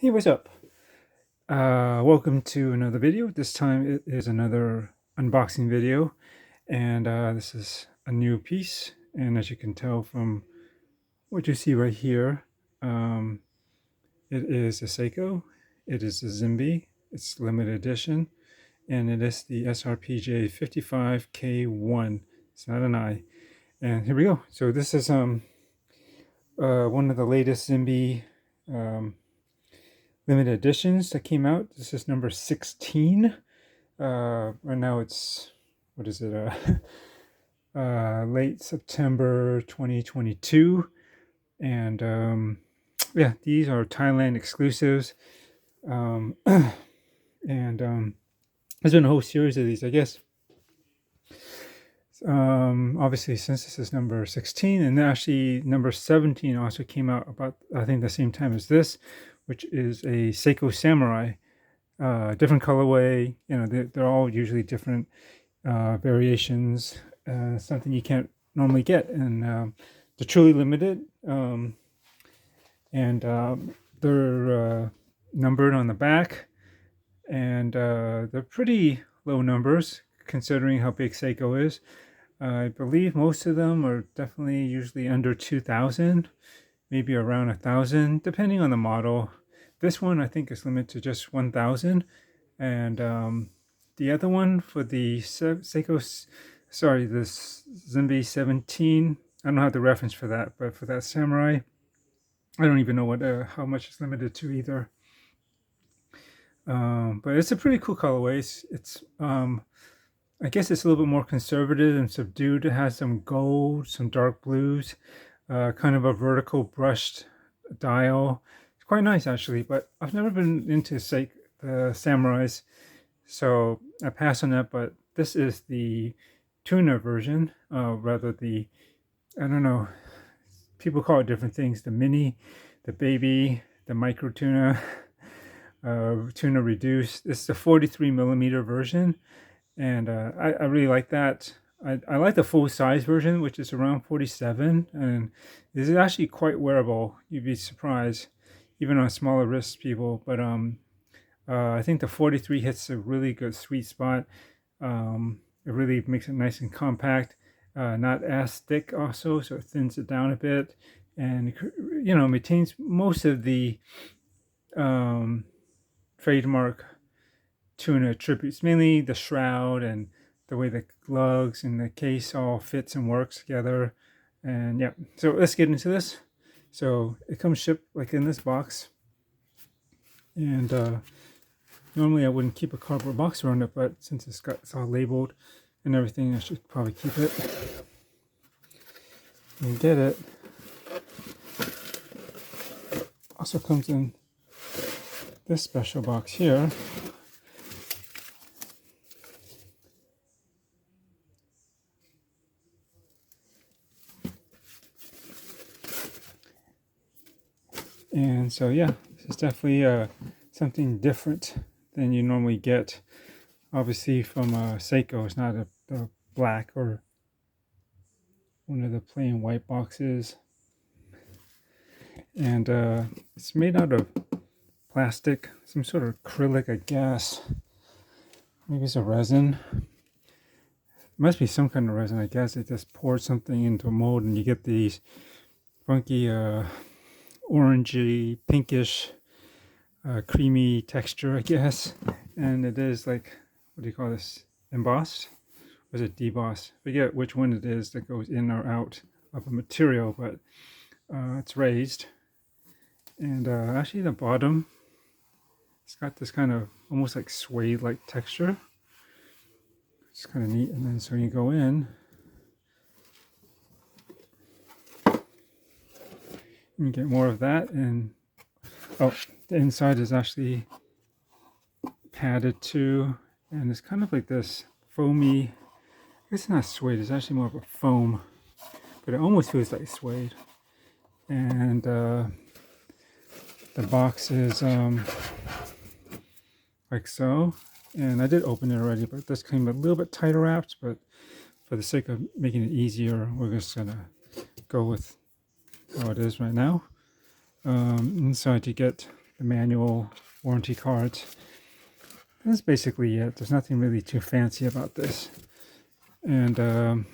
Hey, what's up? Welcome to another video. This time it is another unboxing video, and this is a new piece. And as you can tell from what you see right here, it is a Seiko. It is a Zimbe. It's limited edition, and it is the SRPJ55K1. It's not an I. And here we go. So this is one of the latest Zimbe limited editions that came out. This is number 16. Right now it's, what is it, late September 2022. And yeah, these are Thailand exclusives. And there's been a whole series of these, I guess. Obviously, since this is number 16, and actually number 17 also came out about, I think, the same time as this, which is a Seiko Samurai, different colorway. You know, they're all usually different variations, something you can't normally get, and they're truly limited. And they're numbered on the back, and they're pretty low numbers considering how big Seiko is. I believe most of them are definitely usually under 2,000, maybe around 1,000, depending on the model. This one I think is limited to just 1,000, and the other one for the Seiko, sorry, this Zimbe 17, I don't have the reference for that, but for that Samurai, I don't even know what how much it's limited to either. But it's a pretty cool colorway. It's I guess it's a little bit more conservative and subdued. It has some gold, some dark blues, kind of a vertical brushed dial. It's quite nice actually, but I've never been into Samurais, so I pass on that. But this is the tuna version, rather the, I don't know, people call it different things, the mini, the baby, the micro tuna, tuna reduced. This is the 43 millimeter version. And I really like that. I like the full size version, which is around 47, and this is actually quite wearable. You'd be surprised, even on smaller wrist people. But I think the 43 hits a really good sweet spot. It really makes it nice and compact, not as thick also, so it thins it down a bit, and you know, maintains most of the trademark tuna attributes, mainly the shroud and the way the lugs and the case all fits and works together. And yeah, so let's get into this. So it comes shipped like in this box, and normally I wouldn't keep a cardboard box around it, but since it's all labeled and everything, I should probably keep it and get it. Also comes in this special box here. And so yeah, this is definitely something different than you normally get. Obviously from Seiko, it's not a black or one of the plain white boxes. And it's made out of plastic, some sort of acrylic, I guess. Maybe it's a resin. It must be some kind of resin, I guess. It just poured something into a mold and you get these funky orangey, pinkish, creamy texture, I guess. And it is like, what do you call this? Embossed? Or is it debossed? I forget which one it is that goes in or out of a material, but it's raised. And actually the bottom, it's got this kind of almost like suede-like texture. It's kind of neat. And then so you go in, you get more of that, and oh, the inside is actually padded too, and it's kind of like this foamy, I guess it's not suede, it's actually more of a foam, but it almost feels like suede. And the box is like so, and I did open it already, but this came a little bit tighter wrapped, but for the sake of making it easier, we're just gonna go with how it is right now. Inside you get the manual warranty cards. That's basically it. There's nothing really too fancy about this. And let's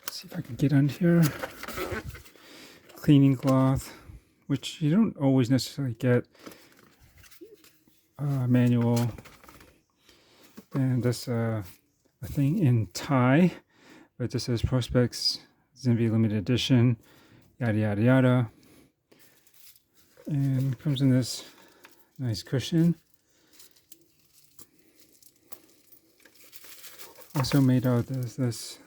see if I can get under here. Cleaning cloth, which you don't always necessarily get. Manual. And this a thing in Thai, but this says Prospex Zimbe Limited Edition, yada yada yada. And comes in this nice cushion. Also made out of this.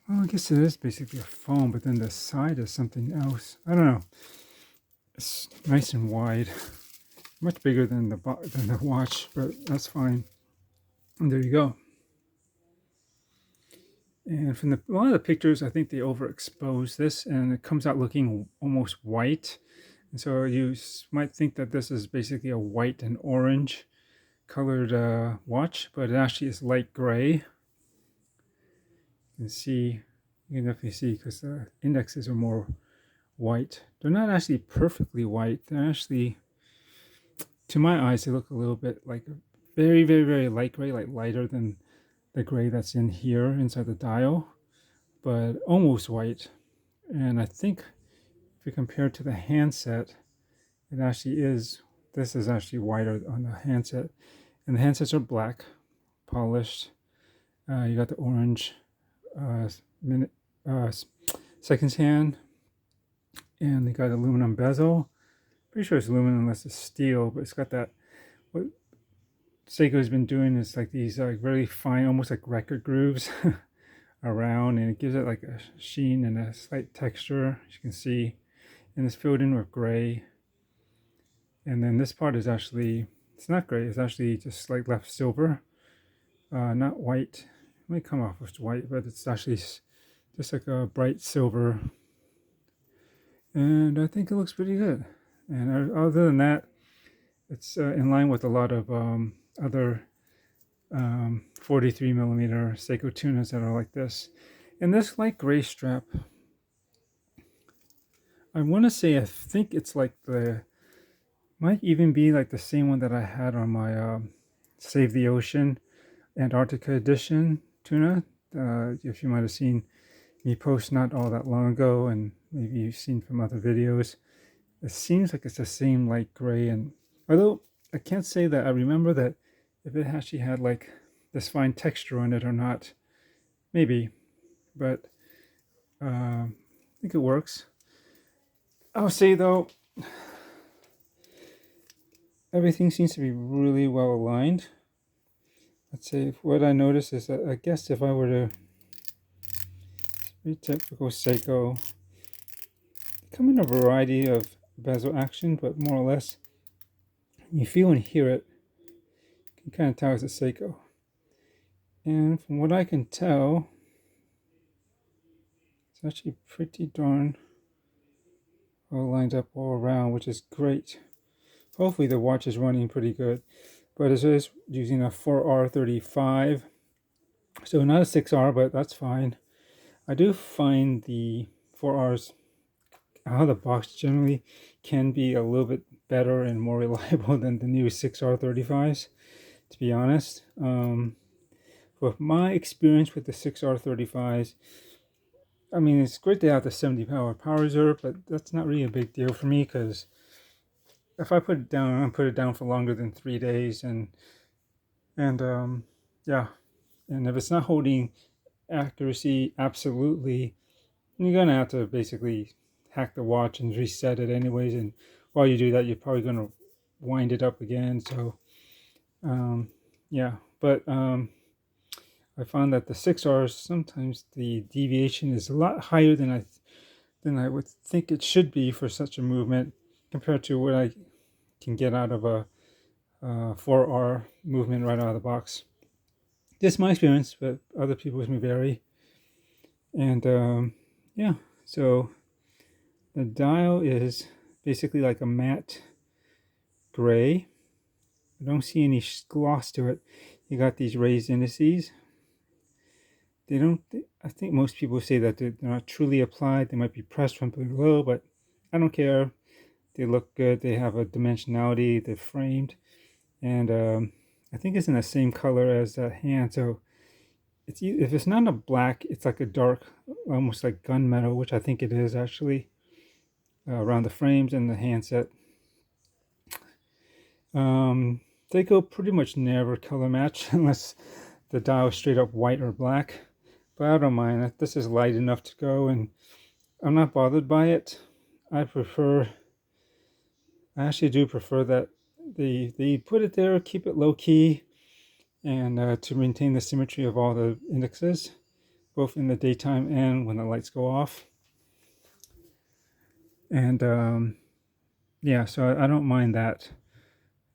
Well, I guess it is basically a foam, but then the side is something else. I don't know. It's nice and wide, much bigger than the watch, but that's fine. And there you go. And from a lot of the pictures, I think they overexpose this, and it comes out looking almost white. And so you might think that this is basically a white and orange colored watch, but it actually is light gray. You can definitely see because the indexes are more white. They're not actually perfectly white. They're actually, to my eyes, they look a little bit like a very, very, very light gray, like lighter than the gray that's in here inside the dial, but almost white. And I think if you compare it to the handset, it actually is, this is actually whiter on the handset. And the handsets are black, polished. You got the orange seconds hand, and they got aluminum bezel. Pretty sure it's aluminum unless it's steel, but it's got that, what Seiko has been doing is like these like really fine, almost like record grooves around, and it gives it like a sheen and a slight texture, as you can see. And it's filled in with gray. And then this part is actually, it's not gray, it's actually just like left silver, not white. It might come off as white, but it's actually just like a bright silver. And I think it looks pretty good. And other than that, it's in line with a lot of other 43 millimeter Seiko tunas that are like this. And this light gray strap, I want to say, I think it's like might even be like the same one that I had on my Save the Ocean Antarctica edition tuna. If you might have seen me post not all that long ago, and maybe you've seen from other videos, it seems like it's the same light gray. And although I can't say that I remember that if it actually had like this fine texture on it or not, maybe, but I think it works. I'll say though, everything seems to be really well aligned. Let's say what I noticed is that I guess if I were to, pretty typical Seiko, they come in a variety of bezel action, but more or less, you feel and hear it, you can kind of tell it's a Seiko. And from what I can tell, it's actually pretty darn well lined up all around, which is great. Hopefully the watch is running pretty good, but it is using a 4R35, so not a 6R, but that's fine. I do find the 4Rs out of the box generally can be a little bit better and more reliable than the new 6R35s, to be honest. With my experience with the 6R35s, I mean, it's great to have the 70 power reserve, but that's not really a big deal for me, because if I put it down, I put it down for longer than 3 days, and yeah, and if it's not holding accuracy absolutely, you're gonna have to basically hack the watch and reset it anyways. And while you do that, you're probably gonna wind it up again. So yeah, but I found that the 6Rs, sometimes the deviation is a lot higher than I would think it should be for such a movement, compared to what I can get out of a 4R movement right out of the box. Just my experience, but other people's may vary. And yeah, so the dial is basically like a matte gray. I don't see any gloss to it. You got these raised indices. I think most people say that they're not truly applied. They might be pressed from below, but I don't care. They look good. They have a dimensionality. They're framed, and I think it's in the same color as that hand. So if it's not a black, it's like a dark, almost like gunmetal, which I think it is actually, around the frames and the handset. They go pretty much never color match unless the dial is straight up white or black. But I don't mind. This is light enough to go, and I'm not bothered by it. I actually do prefer that they put it there, keep it low key, and to maintain the symmetry of all the indexes, both in the daytime and when the lights go off. And yeah, so I don't mind that.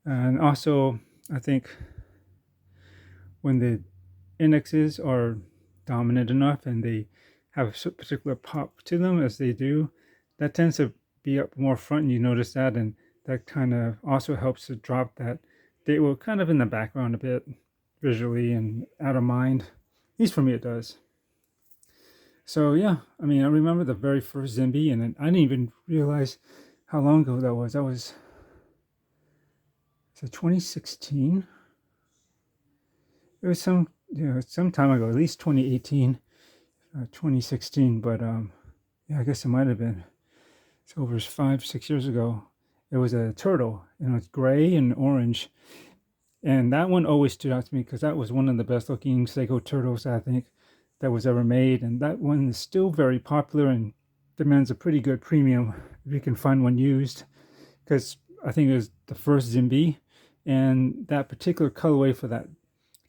And also, I think when the indexes are dominant enough and they have a particular pop to them, as they do, that tends to be up more front, and you notice that, and that kind of also helps to drop that. They were kind of in the background a bit visually and out of mind. At least for me, it does. So yeah, I mean, I remember the very first Zimbe, and I didn't even realize how long ago that was. That was, so 2016. It was some time ago, at least 2018, 2016. But yeah, I guess it might have been. It's over 5, 6 years ago. It was a turtle, and it's gray and orange. And that one always stood out to me because that was one of the best looking Seiko turtles, I think, that was ever made. And that one is still very popular and demands a pretty good premium if you can find one used, because I think it was the first Zimbe, and that particular colorway for that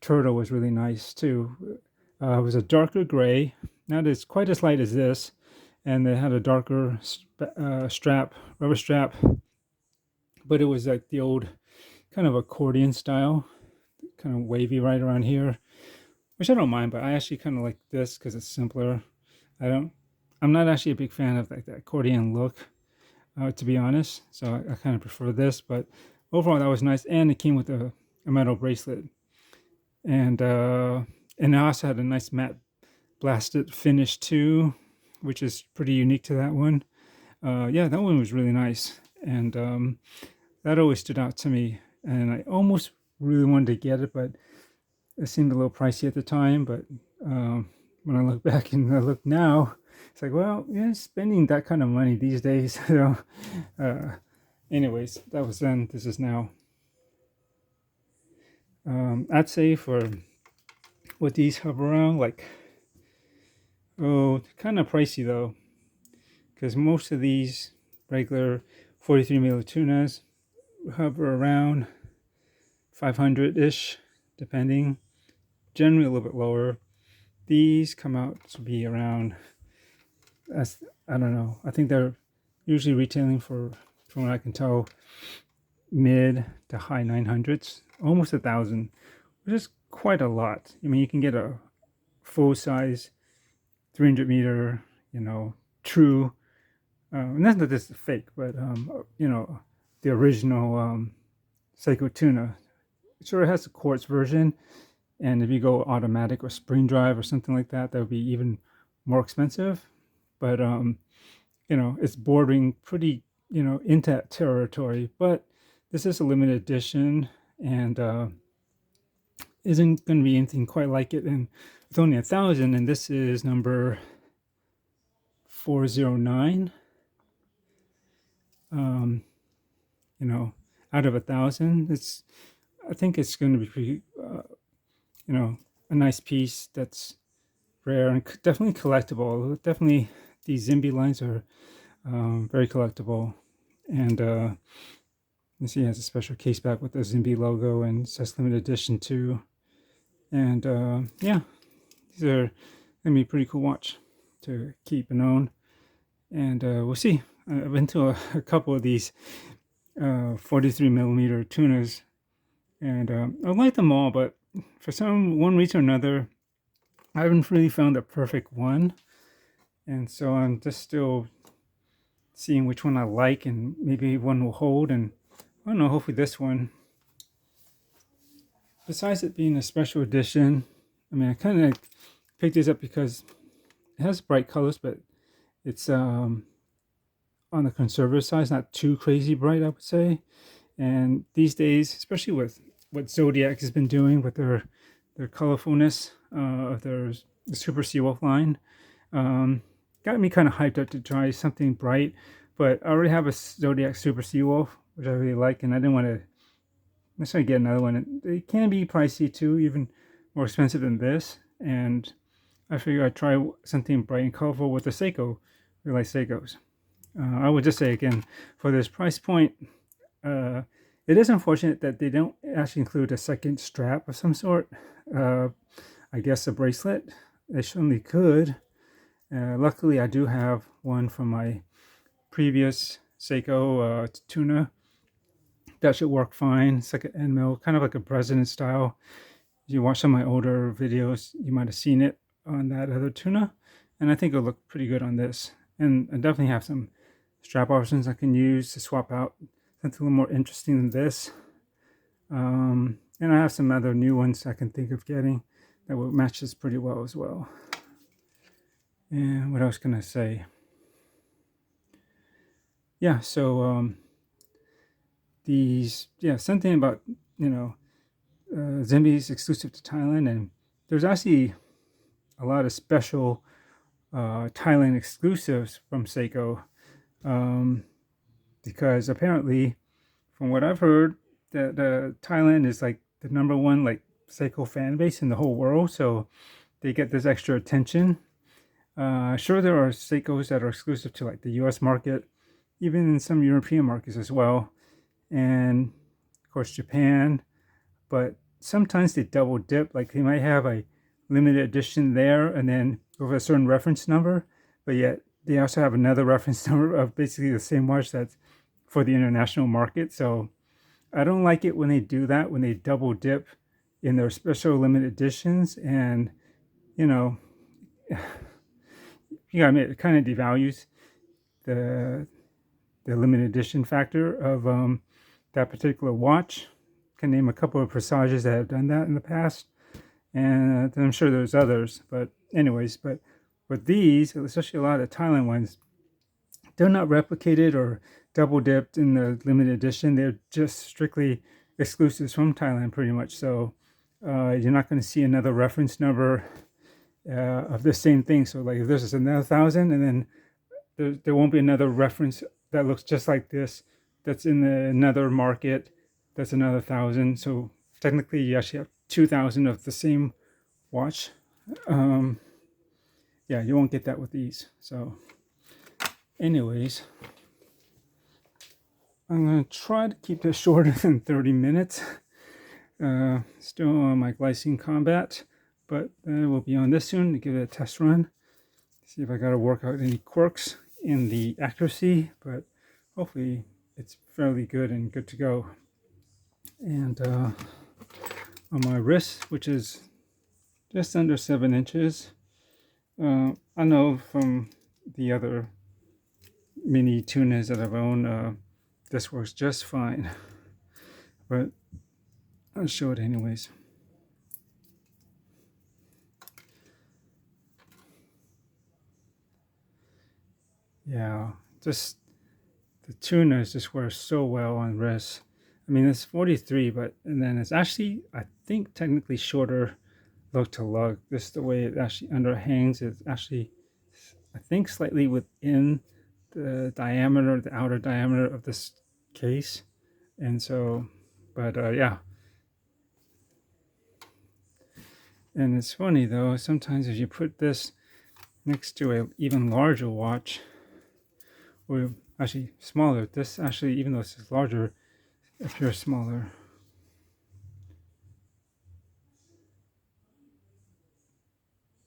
turtle was really nice too. It was a darker gray, not as quite as light as this, and it had a darker rubber strap, but it was like the old kind of accordion style, kind of wavy right around here, which I don't mind, but I actually kind of like this because it's simpler. I'm not actually a big fan of like that accordion look, to be honest, so I kind of prefer this, but overall that was nice, and it came with a metal bracelet, and it also had a nice matte blasted finish too, which is pretty unique to that one. Yeah, that one was really nice, and that always stood out to me, and I almost really wanted to get it, but it seemed a little pricey at the time. But when I look back and I look now, it's like, well, yeah, spending that kind of money these days. So anyways, that was then, this is now. I'd say for what these hover around, like, oh, kind of pricey though, because most of these regular 43 mil tunas hover around 500-ish, depending, generally a little bit lower. These come out to be around, I don't know, I think they're usually retailing for, from what I can tell, mid to high 900s, almost 1,000, which is quite a lot. I mean, you can get a full size 300 meter, true, not that this is fake, but the original Seiko Tuna. It sort of has the quartz version, and if you go automatic or spring drive or something like that, that would be even more expensive. But it's bordering pretty, into that territory. But this is a limited edition, and isn't going to be anything quite like it. And it's only 1,000, and this is number 409. Out of 1,000, I think it's going to be pretty, a nice piece that's rare and definitely collectible. Definitely, these Zimbe lines are very collectible. And you see, it has a special case back with the Zimbe logo, and it says limited edition too. And yeah, these are going to be a pretty cool watch to keep and own. And we'll see. I've been to a couple of these 43 millimeter tunas, and I like them all, but for one reason or another, I haven't really found the perfect one. And so I'm just still seeing which one I like, and maybe one will hold. And I don't know, hopefully this one, besides it being a special edition, I mean, I kind of picked this up because it has bright colors, but it's on the conservative side. It's not too crazy bright, I would say. And these days, especially with what Zodiac has been doing with their colorfulness of their Super Seawolf line, got me kind of hyped up to try something bright. But I already have a Zodiac Super Seawolf, which I really like, and I didn't want to necessarily get another one. It can be pricey too, even more expensive than this. And I figured I'd try something bright and colorful with the Seiko. I like Seikos. I would just say again, for this price point, it is unfortunate that they don't actually include a second strap of some sort. I guess a bracelet. They certainly could. Luckily, I do have one from my previous Seiko Tuna. That should work fine. It's like an end mill, kind of like a president style. If you watch some of my older videos, you might have seen it on that other Tuna. And I think it'll look pretty good on this. And I definitely have some strap options I can use to swap out something a little more interesting than this. And I have some other new ones I can think of getting that will match this pretty well as well. And what else can I say? Yeah, so something about, Zimbe's exclusive to Thailand, and there's actually a lot of special Thailand exclusives from Seiko, because apparently, from what I've heard, that Thailand is like the #1 like Seiko fan base in the whole world, so they get this extra attention. Sure, there are Seikos that are exclusive to like the U.S. market, even in some European markets as well, and of course Japan. But sometimes they double dip, like they might have a limited edition there and then with a certain reference number, but yet they also have another reference number of basically the same watch that's for the international market. So I don't like it when they do that, when they double dip in their special limited editions. And you gotta admit, it kind of devalues the limited edition factor of that particular watch. Can name a couple of Presages that have done that in the past, and I'm sure there's others. But anyways, but these, especially a lot of the Thailand ones, they're not replicated or double dipped in the limited edition. They're just strictly exclusives from Thailand, pretty much. So you're not going to see another reference number of the same thing. So like if this is another 1,000, and then there won't be another reference that looks just like this that's in another market that's another 1,000. So technically you actually have 2,000 of the same watch. Yeah, you won't get that with these. So anyways, I'm going to try to keep this shorter than 30 minutes. Still on my glycine combat, but we'll be on this soon to give it a test run. See if I got to work out any quirks in the accuracy, but hopefully it's fairly good and good to go. And on my wrist, which is just under 7 inches, I know from the other mini tunas that I've owned, this works just fine, but I'll show it anyways. Yeah, just the tunas just wear so well on wrists. I mean, it's 43, but and then it's actually, I think, technically shorter lug to lug. This is the way it actually underhangs. It's actually, I think, slightly within the diameter, the outer diameter of this case. And so, but yeah. And it's funny though, sometimes if you put this next to an even larger watch, or actually smaller, this actually, even though this is larger, appears smaller.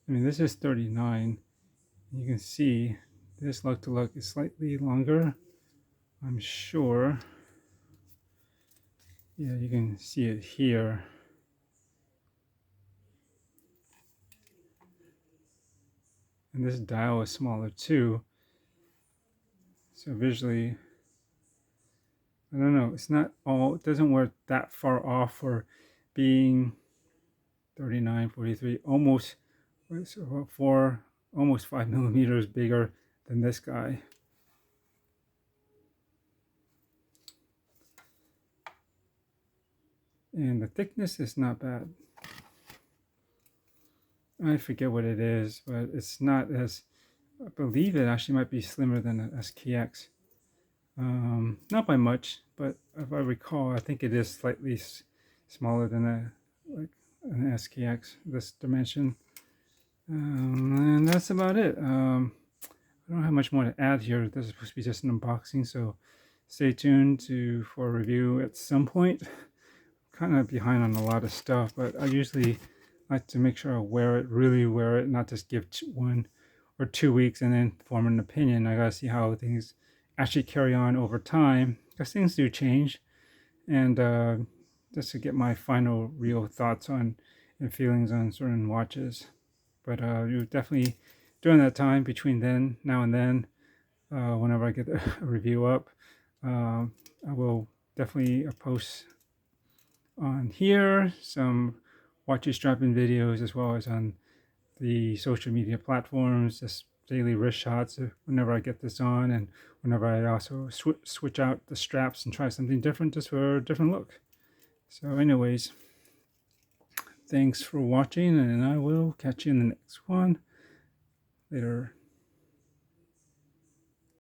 I mean, this is 39. You can see this lug to lug is slightly longer, I'm sure. Yeah, you can see it here. And this dial is smaller too. So visually, I don't know, it's not all, it doesn't wear that far off for being 39, 43, almost 4, almost 5 millimeters bigger than this guy. and the thickness is not bad. I forget what it is, but it's not as, I believe it actually might be slimmer than an SKX. Not by much, but if I recall, I think it is slightly smaller than an SKX, this dimension. And that's about it. I don't have much more to add here. This is supposed to be just an unboxing, so stay tuned for a review at some point. Kind of behind on a lot of stuff, but I usually like to make sure I really wear it, not just give 1 or 2 weeks and then form an opinion. I gotta see how things actually carry on over time, because things do change, and just to get my final real thoughts on and feelings on certain watches. But you definitely, during that time between now and then, whenever I get a review up, I will definitely post on here some watches strapping videos, as well as on the social media platforms, just daily wrist shots whenever I get this on, and whenever I also switch out the straps and try something different, just for a different look. So anyways, thanks for watching, and I will catch you in the next one. Later.